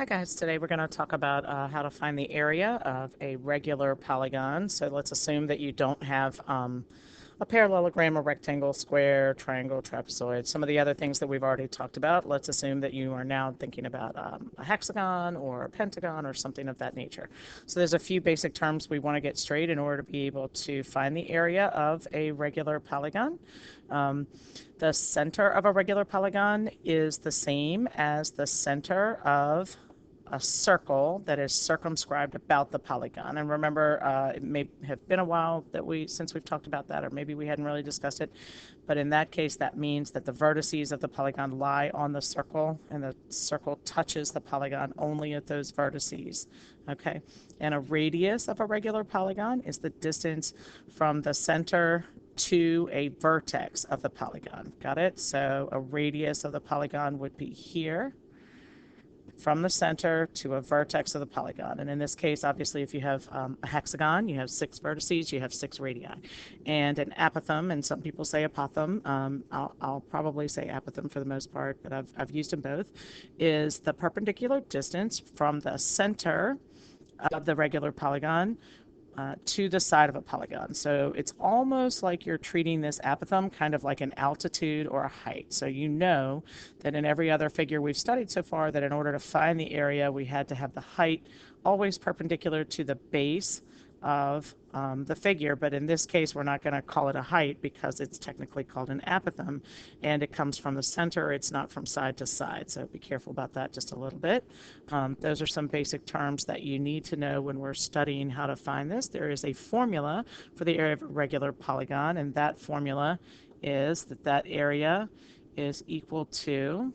Hi guys, today we're going to talk about how to find the area of a regular polygon. So let's assume that you don't have a parallelogram, a rectangle, square, triangle, trapezoid, some of the other things that we've already talked about. Let's assume that you are now thinking about a hexagon or a pentagon or something of that nature. So there's a few basic terms we want to get straight in order to be able to find the area of a regular polygon. The center of a regular polygon is the same as the center of a circle that is circumscribed about the polygon. And remember, it may have been a while since we've talked about that, or maybe we hadn't really discussed it. But in that case, that means that the vertices of the polygon lie on the circle, and the circle touches the polygon only at those vertices. Okay, and a radius of a regular polygon is the distance from the center to a vertex of the polygon. Got it? So a radius of the polygon would be here, from the center to a vertex of the polygon. And in this case, obviously, if you have a hexagon, you have 6 vertices, you have 6 radii. And an apothem, and some people say apothem, I'll probably say apothem for the most part, but I've used them both, is the perpendicular distance from the center of the regular polygon to the side of a polygon. So it's almost like you're treating this apothem kind of like an altitude or a height. So you know that in every other figure we've studied so far, that in order to find the area, we had to have the height always perpendicular to the base of the figure. But in this case, we're not going to call it a height because it's technically called an apothem, and it comes from the center. It's not from side to side. So be careful about that just a little bit. Those are some basic terms that you need to know when we're studying how to find this. There is a formula for the area of a regular polygon, and that formula is that area is equal to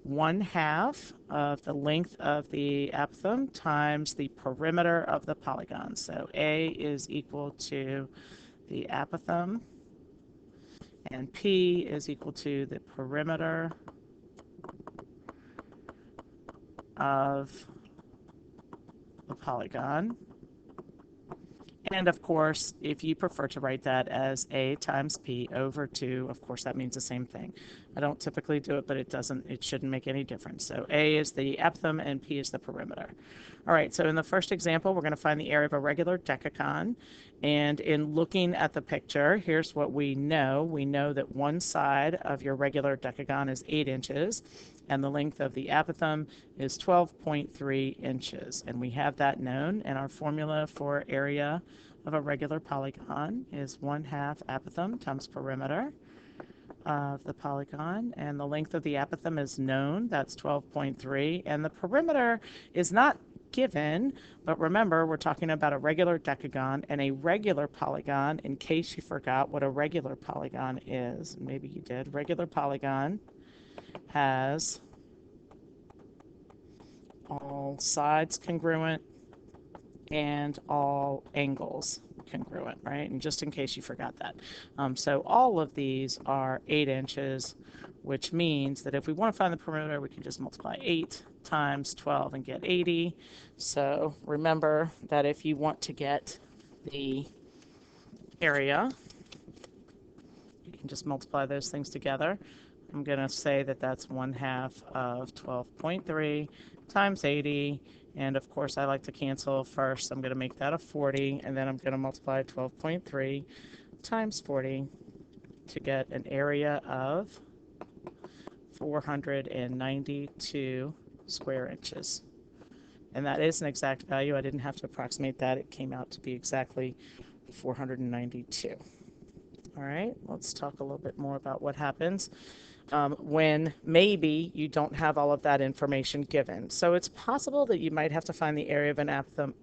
1/2 of the length of the apothem times the perimeter of the polygon. So A is equal to the apothem, and P is equal to the perimeter of the polygon. And of course, if you prefer to write that as A times P over 2, of course that means the same thing. I don't typically do it, but it shouldn't make any difference. So A is the apothem and P is the perimeter. All right, so in the first example, we're going to find the area of a regular decagon. And in looking at the picture, here's what we know. We know that one side of your regular decagon is 8 inches, and the length of the apothem is 12.3 inches. And we have that known, and our formula for area of a regular polygon is 1/2 apothem times perimeter of the polygon, and the length of the apothem is known, that's 12.3, and the perimeter is not given, but remember, we're talking about a regular decagon, and a regular polygon, in case you forgot what a regular polygon is, maybe you did, regular polygon has all sides congruent and all angles congruent, right? And just in case you forgot that. So all of these are 8 inches, which means that if we want to find the perimeter, we can just multiply 8 times 12 and get 80. So remember that if you want to get the area, you can just multiply those things together. I'm going to say that that's 1/2 of 12.3 times 80. And of course, I like to cancel first. I'm going to make that a 40, and then I'm going to multiply 12.3 times 40 to get an area of 492 square inches. And that is an exact value. I didn't have to approximate that. It came out to be exactly 492. All right, let's talk a little bit more about what happens when maybe you don't have all of that information given. So it's possible that you might have to find the area of an apothem,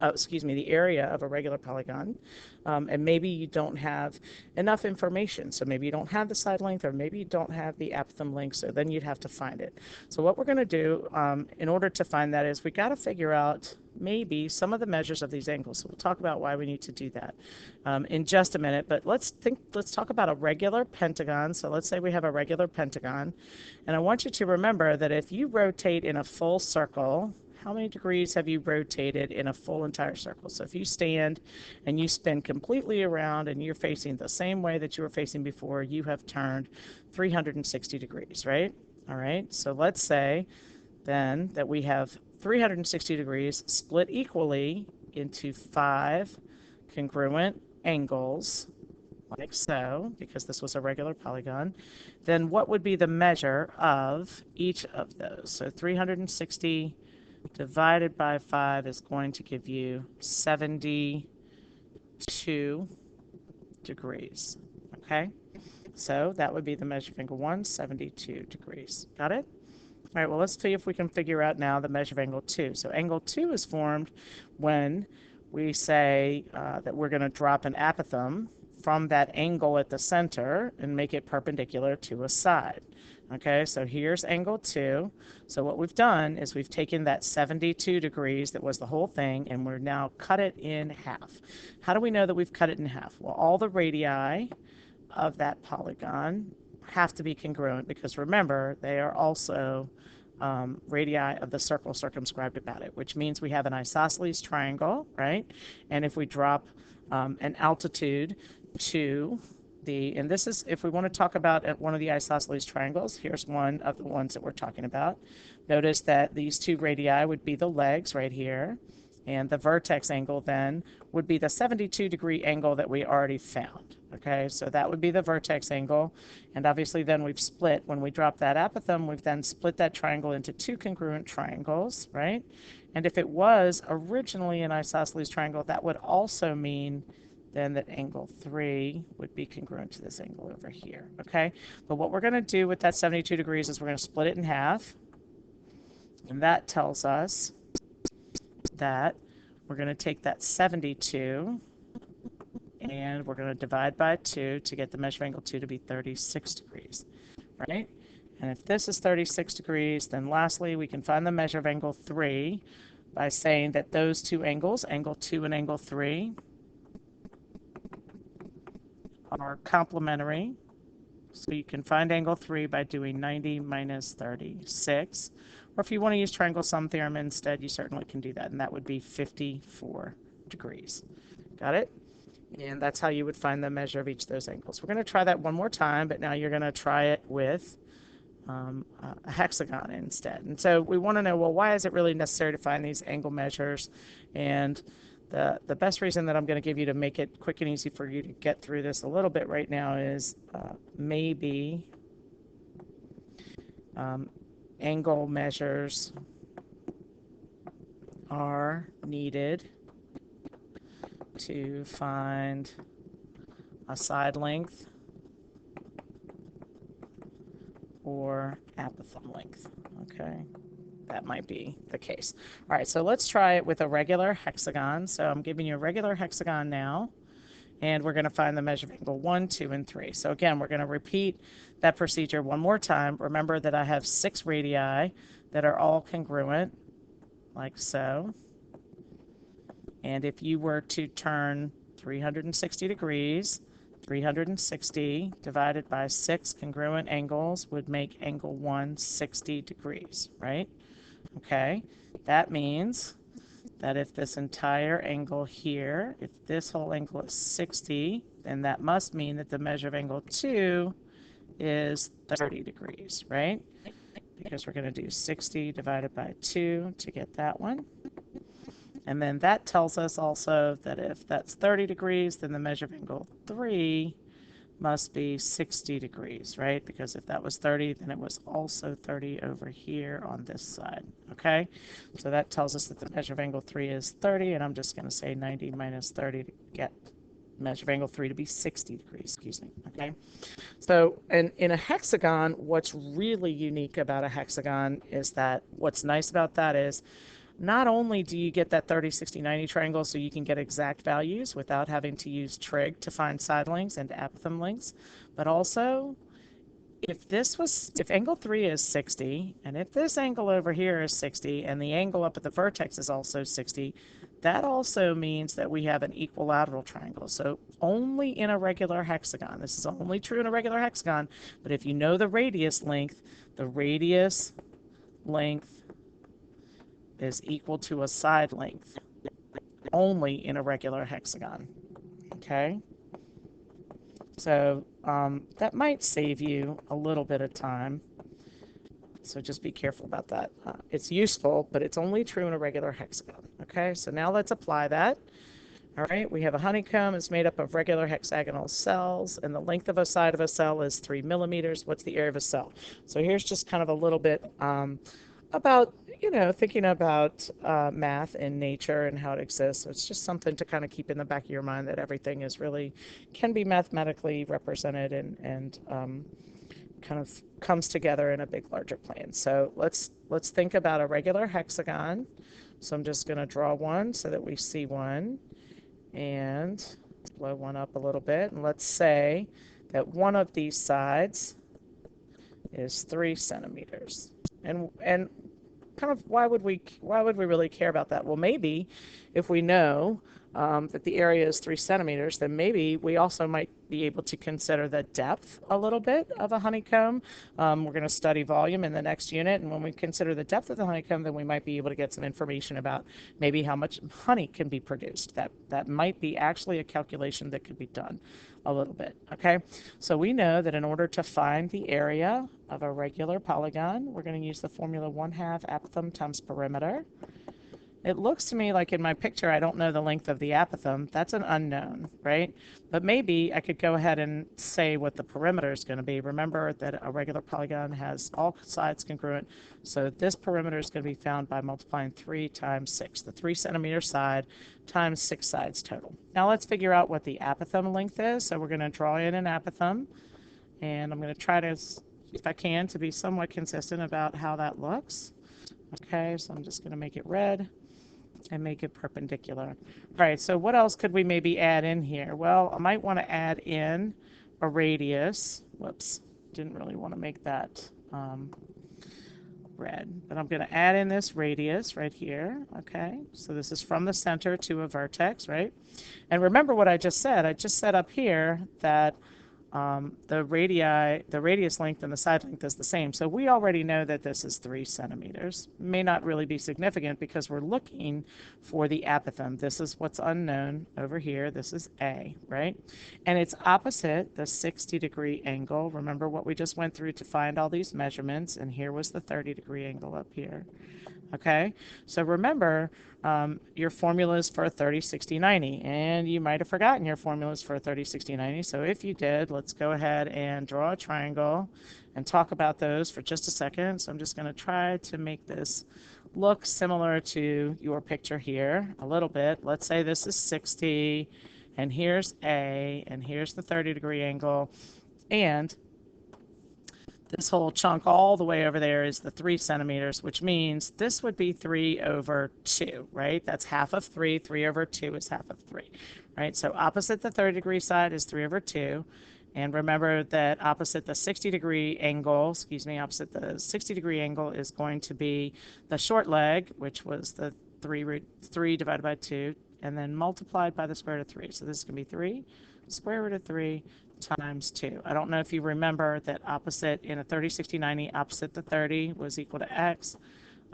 the area of a regular polygon, and maybe you don't have enough information. So maybe you don't have the side length, or maybe you don't have the apothem length, so then you'd have to find it. So what we're going to do in order to find that is we got to figure out maybe some of the measures of these angles. So we'll talk about why we need to do that in just a minute, but let's talk about a regular pentagon. So let's say we have a regular pentagon, and I want you to remember that if you rotate in a full circle, how many degrees have you rotated in a full entire circle? So if you stand and you spin completely around and you're facing the same way that you were facing before, you have turned 360 degrees, right? All right, so let's say then that we have 360 degrees split equally into 5 congruent angles, like so, because this was a regular polygon, then what would be the measure of each of those? So 360 divided by 5 is going to give you 72 degrees. Okay? So that would be the measure of angle 1, 72 degrees. Got it? All right, well, let's see if we can figure out now the measure of angle 2. So angle 2 is formed when we say that we're going to drop an apothem from that angle at the center and make it perpendicular to a side. Okay, so here's angle 2. So what we've done is we've taken that 72 degrees that was the whole thing, and we're now cut it in half. How do we know that we've cut it in half? Well, all the radii of that polygon have to be congruent, because remember, they are also radii of the circle circumscribed about it, which means we have an isosceles triangle, right? And if we drop an altitude to and this is, if we want to talk about one of the isosceles triangles, here's one of the ones that we're talking about. Notice that these two radii would be the legs right here, and the vertex angle then would be the 72-degree angle that we already found. Okay, so that would be the vertex angle, and obviously then we've split, when we drop that apothem, we've then split that triangle into 2 congruent triangles, right? And if it was originally an isosceles triangle, that would also mean then that angle 3 would be congruent to this angle over here, okay? But what we're going to do with that 72 degrees is we're going to split it in half, and that tells us that we're going to take that 72 and we're going to divide by 2 to get the measure of angle 2 to be 36 degrees, right? And if this is 36 degrees, then lastly, we can find the measure of angle 3 by saying that those two angles, angle 2 and angle 3, are complementary. So you can find angle 3 by doing 90 minus 36. Or if you want to use triangle sum theorem instead, you certainly can do that, and that would be 54 degrees. Got it? And that's how you would find the measure of each of those angles. We're going to try that one more time, but now you're going to try it with a hexagon instead. And so we want to know, well, why is it really necessary to find these angle measures? And the best reason that I'm going to give you to make it quick and easy for you to get through this a little bit right now is maybe angle measures are needed to find a side length or apothem length. Okay, that might be the case. All right, so let's try it with a regular hexagon. So I'm giving you a regular hexagon now, and we're going to find the measure of angle 1, 2, and 3. So again, we're going to repeat that procedure one more time. Remember that I have 6 radii that are all congruent, like so. And if you were to turn 360 degrees, 360 divided by 6 congruent angles would make angle 1 60 degrees, right? Okay, that means that if this entire angle here, if this whole angle is 60, then that must mean that the measure of angle 2 is 30 degrees, right? Because we're going to do 60 divided by 2 to get that one. And then that tells us also that if that's 30 degrees, then the measure of angle 3 must be 60 degrees, right? Because if that was 30, then it was also 30 over here on this side, okay? So that tells us that the measure of angle 3 is 30, and I'm just going to say 90 minus 30 to get measure of angle 3 to be 60 degrees, excuse me, okay? So in a hexagon, what's really unique about a hexagon is that what's nice about that is not only do you get that 30, 60, 90 triangle so you can get exact values without having to use trig to find side lengths and apothem lengths, but also if angle 3 is 60, and if this angle over here is 60, and the angle up at the vertex is also 60, that also means that we have an equilateral triangle. So only in a regular hexagon, this is only true in a regular hexagon, but if you know the radius length is equal to a side length only in a regular hexagon, okay? So that might save you a little bit of time So just be careful about that. It's useful, but it's only true in a regular hexagon. Okay, so now let's apply that. All right, we have a honeycomb. It's made up of regular hexagonal cells, and the length of a side of a cell is 3 millimeters. What's the area of a cell? So here's just kind of a little bit about, thinking about math and nature and how it exists. So it's just something to kind of keep in the back of your mind, that everything is really can be mathematically represented and kind of comes together in a big, larger plane. So let's think about a regular hexagon. So I'm just going to draw one so that we see one, and blow one up a little bit. And let's say that one of these sides is 3 centimeters. And kind of why would we really care about that? Well, maybe if we know that the area is 3 centimeters, then maybe we also might be able to consider the depth a little bit of a honeycomb. We're going to study volume in the next unit, and when we consider the depth of the honeycomb, then we might be able to get some information about maybe how much honey can be produced. That might be actually a calculation that could be done a little bit. Okay, so we know that in order to find the area of a regular polygon, we're going to use the formula 1/2 apothem times perimeter. It looks to me like in my picture, I don't know the length of the apothem. That's an unknown, right? But maybe I could go ahead and say what the perimeter is going to be. Remember that a regular polygon has all sides congruent. So this perimeter is going to be found by multiplying 3 times 6, the 3 centimeter side times 6 sides total. Now let's figure out what the apothem length is. So we're going to draw in an apothem, and I'm going to try to, if I can, to be somewhat consistent about how that looks. Okay, so I'm just going to make it red and make it perpendicular. All right, so what else could we maybe add in here? Well, I might want to add in a radius. Whoops, didn't really want to make that red, but I'm going to add in this radius right here. Okay, so this is from the center to a vertex, right? And remember what I just said. I just said up here that the radius length and the side length is the same. So we already know that this is 3 centimeters. May not really be significant because we're looking for the apothem. This is what's unknown over here. This is A, right? And it's opposite the 60-degree angle. Remember what we just went through to find all these measurements, and here was the 30-degree angle up here. Okay, so remember your formulas for 30, 60, 90, and you might have forgotten your formulas for 30, 60, 90. So if you did, let's go ahead and draw a triangle and talk about those for just a second. So I'm just going to try to make this look similar to your picture here a little bit. Let's say this is 60, and here's A, and here's the 30-degree angle, and this whole chunk all the way over there is the 3 centimeters, which means this would be 3 over 2, right? That's half of 3. 3 over 2 is half of 3, right? So opposite the 30-degree side is 3 over 2. And remember that opposite the 60-degree angle, opposite the 60-degree angle is going to be the short leg, which was the 3 divided by 2, and then multiplied by the square root of 3. So this is going to be 3 square root of 3 times 2. I don't know if you remember that opposite in a 30, 60, 90, opposite the 30 was equal to x,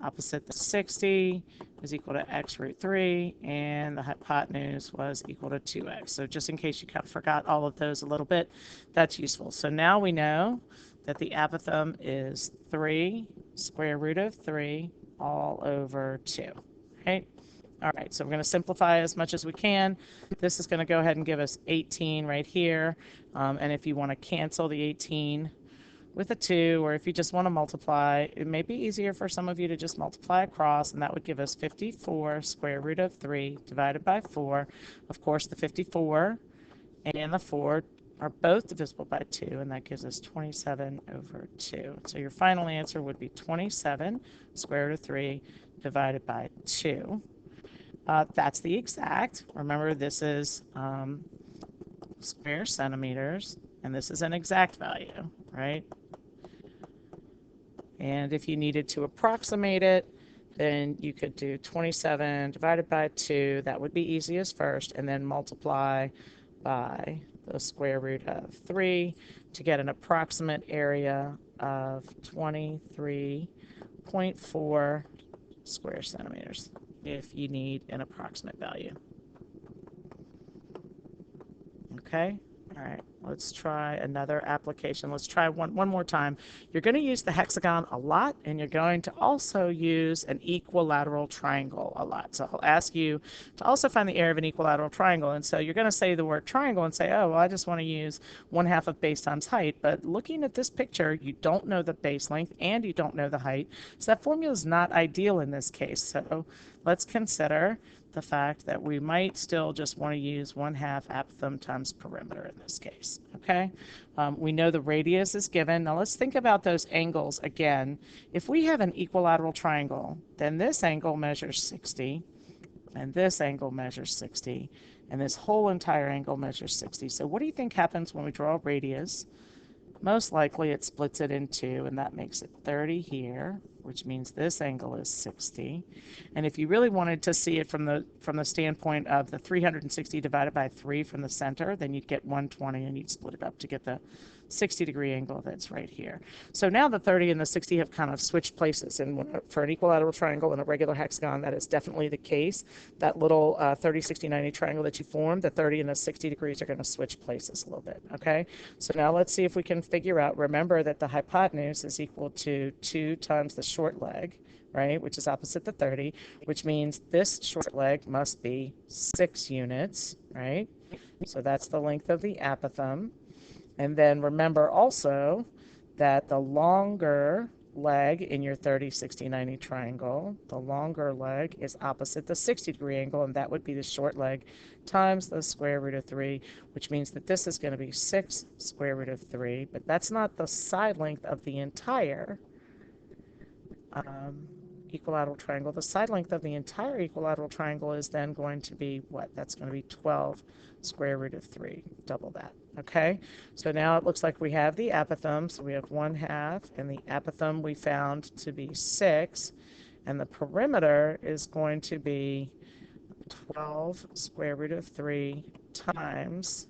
opposite the 60 is equal to x root 3, and the hypotenuse was equal to 2x. So just in case you kind of forgot all of those a little bit, that's useful. So now we know that the apothem is 3 square root of 3 all over 2, right? All right, so we're going to simplify as much as we can. This is going to go ahead and give us 18 right here. And if you want to cancel the 18 with a 2, or if you just want to multiply, it may be easier for some of you to just multiply across, and that would give us 54 square root of 3 divided by 4. Of course, the 54 and the 4 are both divisible by 2, and that gives us 27 over 2. So your final answer would be 27 square root of 3 divided by 2. That's the exact. Remember, this is square centimeters, and this is an exact value, right? And if you needed to approximate it, then you could do 27 divided by 2. That would be easiest first, and then multiply by the square root of 3 to get an approximate area of 23.4 square centimeters if you need an approximate value. Okay, All right, let's try another application. Let's try one more time. You're going to use the hexagon a lot, and you're going to also use an equilateral triangle a lot. So I'll ask you to also find the area of an equilateral triangle. And so you're going to say the word triangle and say, oh, well, I just want to use 1/2 of base times height. But looking at this picture, you don't know the base length and you don't know the height. So that formula is not ideal in this case. So let's consider the fact that we might still just want to use 1/2 apothem times perimeter in this case. Okay, we know the radius is given. Now let's think about those angles again. If we have an equilateral triangle, then this angle measures 60, and this angle measures 60, and this whole entire angle measures 60. So what do you think happens when we draw a radius? Most likely it splits it in two, and that makes it 30 here, which means this angle is 60. And if you really wanted to see it from the standpoint of the 360 divided by 3 from the center, then you'd get 120 and you'd split it up to get the 60-degree angle that's right here. So now the 30 and the 60 have kind of switched places, and for an equilateral triangle and a regular hexagon, that is definitely the case. That little 30, 60, 90 triangle that you formed, the 30 and the 60 degrees are going to switch places a little bit, okay? So now let's see if we can figure out, remember that the hypotenuse is equal to 2 times the short leg, right, which is opposite the 30, which means this short leg must be 6 units, right? So that's the length of the apothem. And then remember also that the longer leg in your 30, 60, 90 triangle, the longer leg is opposite the 60-degree angle, and that would be the short leg times the square root of 3, which means that this is going to be 6 square root of 3, but that's not the side length of the entire equilateral triangle. The side length of the entire equilateral triangle is then going to be what? That's going to be 12 square root of 3, double that. Okay, so now it looks like we have the apothem, so we have 1/2, and the apothem we found to be 6, and the perimeter is going to be 12 square root of 3 times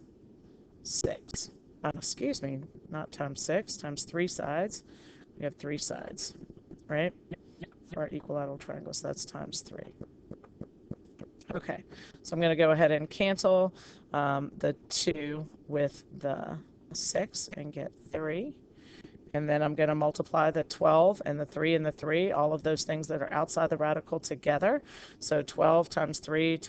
6. Excuse me, not times 6, times 3 sides. We have 3 sides, right? For our equilateral triangle, so that's times 3. Okay, so I'm going to go ahead and cancel the 2 with the 6 and get 3. And then I'm going to multiply the 12 and the 3 and the 3, all of those things that are outside the radical together. So 12 times 3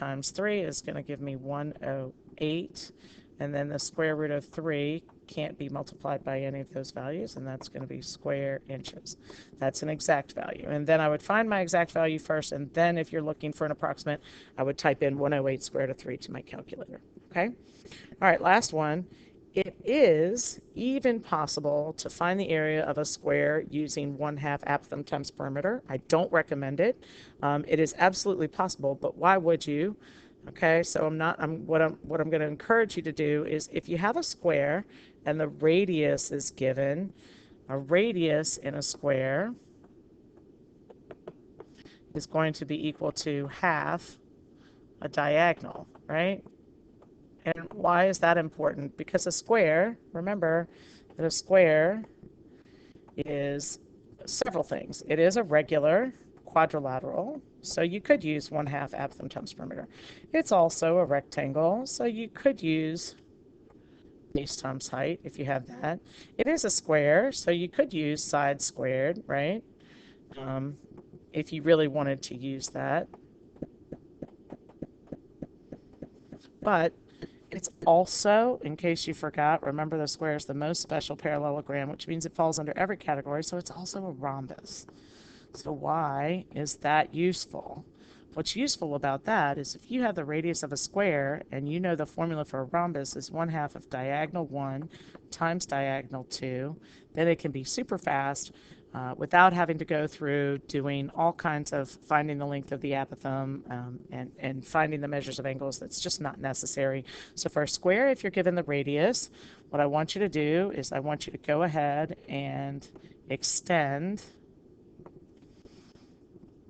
is going to give me 108. And then the square root of 3 can't be multiplied by any of those values, and that's going to be square inches. That's an exact value. And then I would find my exact value first, and then if you're looking for an approximate, I would type in 108 square root of 3 to my calculator. Okay? All right, last one. It is even possible to find the area of a square using 1/2 apothem times perimeter. I don't recommend it. It is absolutely possible, but why would you? Okay, so what I'm going to encourage you to do is, if you have a square and the radius is given, a radius in a square is going to be equal to half a diagonal, right? And why is that important? Because a square, remember that a square is several things. It is a regular quadrilateral, so you could use 1/2 apothem times perimeter. It's also a rectangle, so you could use base times height if you have that. It is a square, so you could use side squared, right? If you really wanted to use that. But it's also, in case you forgot, remember the square is the most special parallelogram, which means it falls under every category, so it's also a rhombus. So why is that useful? What's useful about that is if you have the radius of a square and you know the formula for a rhombus is 1/2 of diagonal 1 times diagonal 2, then it can be super fast without having to go through doing all kinds of finding the length of the apothem and finding the measures of angles. That's just not necessary. So for a square, if you're given the radius, what I want you to do is I want you to go ahead and extend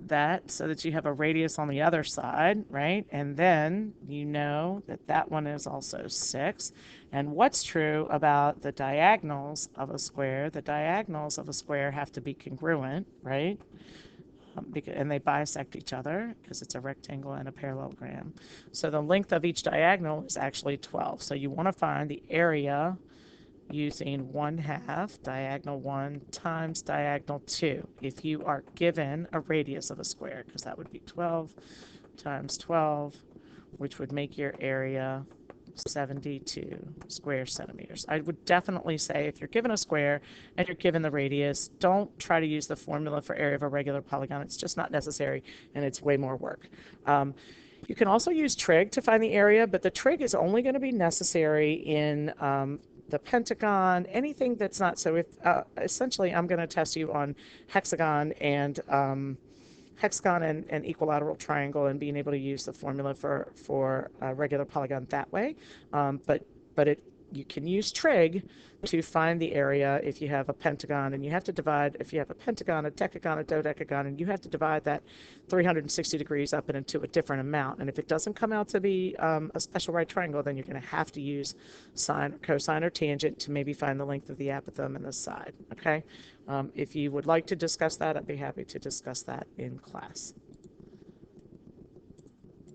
that so that you have a radius on the other side, right? And then you know that that one is also 6. And what's true about the diagonals of a square? The diagonals of a square have to be congruent, right? and they bisect each other because it's a rectangle and a parallelogram. So the length of each diagonal is actually 12. So you want to find the area using 1/2 diagonal 1 times diagonal 2 if you are given a radius of a square, because that would be 12 times 12, which would make your area 72 square centimeters. I would definitely say if you're given a square and you're given the radius, don't try to use the formula for area of a regular polygon. It's just not necessary, and it's way more work. You can also use trig to find the area, but the trig is only going to be necessary in the pentagon, anything that's not. So if essentially I'm going to test you on hexagon and equilateral triangle and being able to use the formula for a regular polygon that way. You can use trig to find the area if you have a pentagon, and you have to divide, if you have a pentagon, a decagon, a dodecagon, and you have to divide that 360 degrees up into a different amount. And if it doesn't come out to be a special right triangle, then you're going to have to use sine or cosine or tangent to maybe find the length of the apothem and the side. Okay? If you would like to discuss that, I'd be happy to discuss that in class.